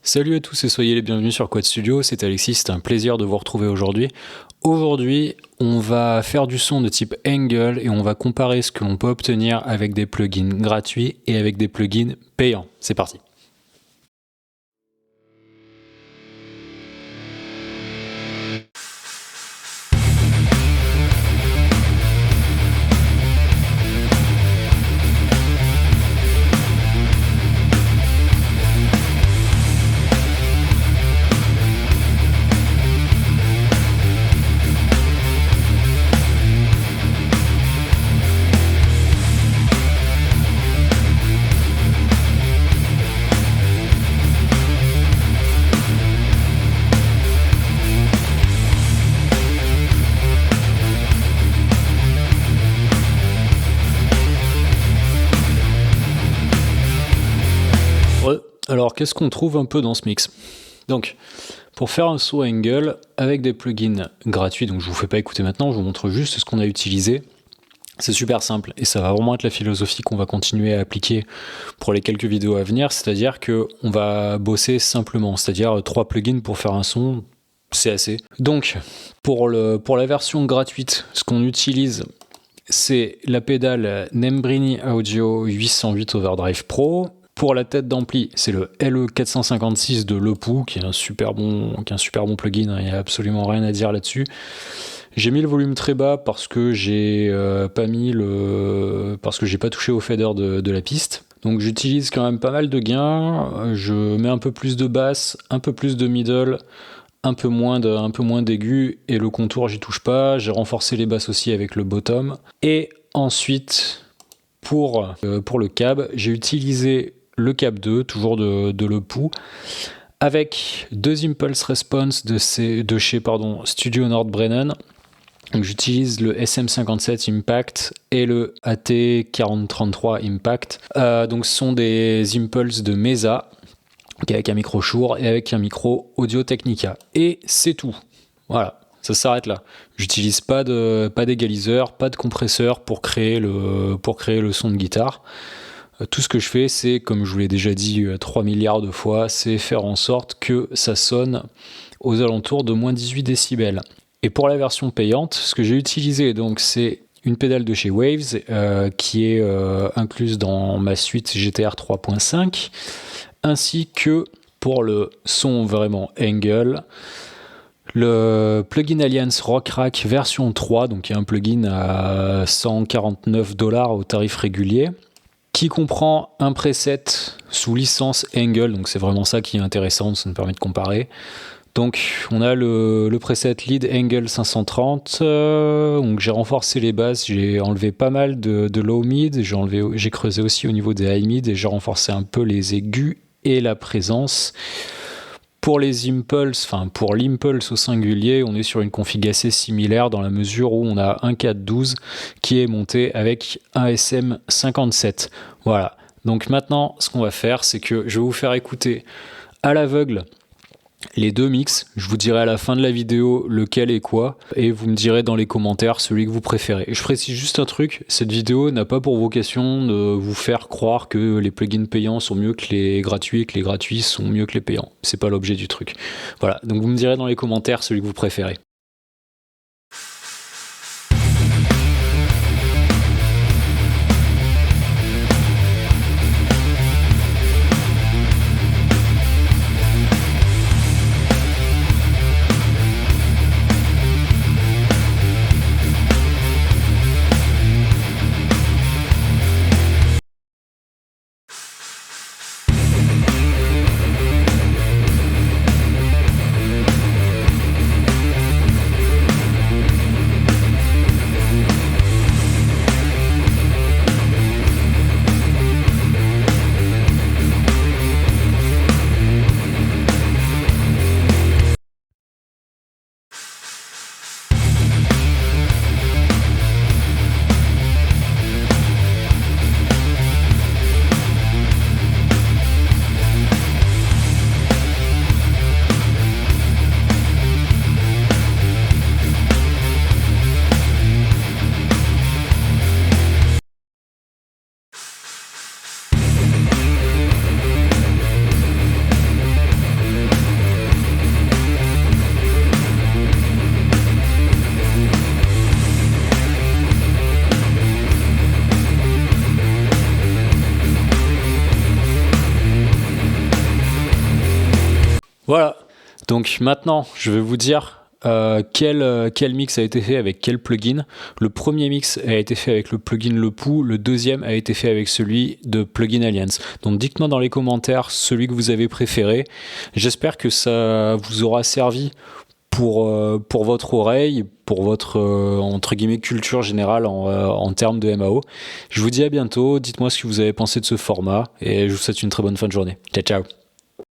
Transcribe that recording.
Salut à tous et soyez les bienvenus sur Quad Studio, c'est Alexis, c'est un plaisir de vous retrouver aujourd'hui. Aujourd'hui, on va faire du son de type Angle et on va comparer ce que l'on peut obtenir avec des plugins gratuits et avec des plugins payants. C'est parti. Alors, qu'est-ce qu'on trouve un peu dans ce mix ? Donc, pour faire un saut Angle avec des plugins gratuits, donc je vous fais pas écouter maintenant, je vous montre juste ce qu'on a utilisé. C'est super simple et ça va vraiment être la philosophie qu'on va continuer à appliquer pour les quelques vidéos à venir, c'est-à-dire qu'on va bosser simplement, c'est-à-dire 3 plugins pour faire un son, c'est assez. Donc, pour la version gratuite, ce qu'on utilise, c'est la pédale Nembrini Audio 808 Overdrive Pro. Pour la tête d'ampli, c'est le LE456 de Lepoux, qui est un super bon plugin, il n'y a absolument rien à dire là-dessus. J'ai mis le volume très bas parce que j'ai pas touché au fader de la piste. Donc j'utilise quand même pas mal de gains, je mets un peu plus de basse, un peu plus de middle, un peu moins d'aigu, et le contour j'y touche pas. J'ai renforcé les basses aussi avec le bottom. Et ensuite, pour le cab, j'ai utilisé le cab 2, toujours de Lepoux, avec 2 impulse response de chez Studio Nordbrennen. Donc j'utilise le SM57 Impact et le AT4033 Impact. Donc ce sont des impulses de Mesa, avec un micro Shure et avec un micro Audio Technica. Et c'est tout. Voilà. Ça s'arrête là. J'utilise pas d'égaliseur, pas de compresseur pour créer le son de guitare. Tout ce que je fais, c'est, comme je vous l'ai déjà dit 3 milliards de fois, c'est faire en sorte que ça sonne aux alentours de moins 18 décibels. Et pour la version payante, ce que j'ai utilisé, donc, c'est une pédale de chez Waves qui est incluse dans ma suite GTR 3.5, ainsi que pour le son vraiment Angle, le plugin Alliance Rock Rack version 3, donc il y a un plugin à $149 au tarif régulier, qui comprend un preset sous licence Angle, donc c'est vraiment ça qui est intéressant, ça nous permet de comparer. Donc on a le preset Lead Angle 530, donc j'ai renforcé les basses, j'ai enlevé pas mal de low mid, j'ai creusé aussi au niveau des high mid et j'ai renforcé un peu les aigus et la présence. Pour les impulses, pour l'impulse au singulier, on est sur une config assez similaire dans la mesure où on a un 412 qui est monté avec un SM57. Voilà. Donc maintenant, ce qu'on va faire, c'est que je vais vous faire écouter à l'aveugle les 2 mix. Je vous dirai à la fin de la vidéo lequel est quoi, et vous me direz dans les commentaires celui que vous préférez. Et je précise juste un truc, cette vidéo n'a pas pour vocation de vous faire croire que les plugins payants sont mieux que les gratuits et que les gratuits sont mieux que les payants. C'est pas l'objet du truc. Voilà, donc vous me direz dans les commentaires celui que vous préférez. Voilà, donc maintenant je vais vous dire quel mix a été fait avec quel plugin. Le premier mix a été fait avec le plugin Le Pou, le deuxième a été fait avec celui de Plugin Alliance. Donc dites-moi dans les commentaires celui que vous avez préféré. J'espère que ça vous aura servi pour votre oreille, pour votre entre guillemets culture générale en termes de MAO. Je vous dis à bientôt, dites-moi ce que vous avez pensé de ce format et je vous souhaite une très bonne fin de journée. Ciao ciao.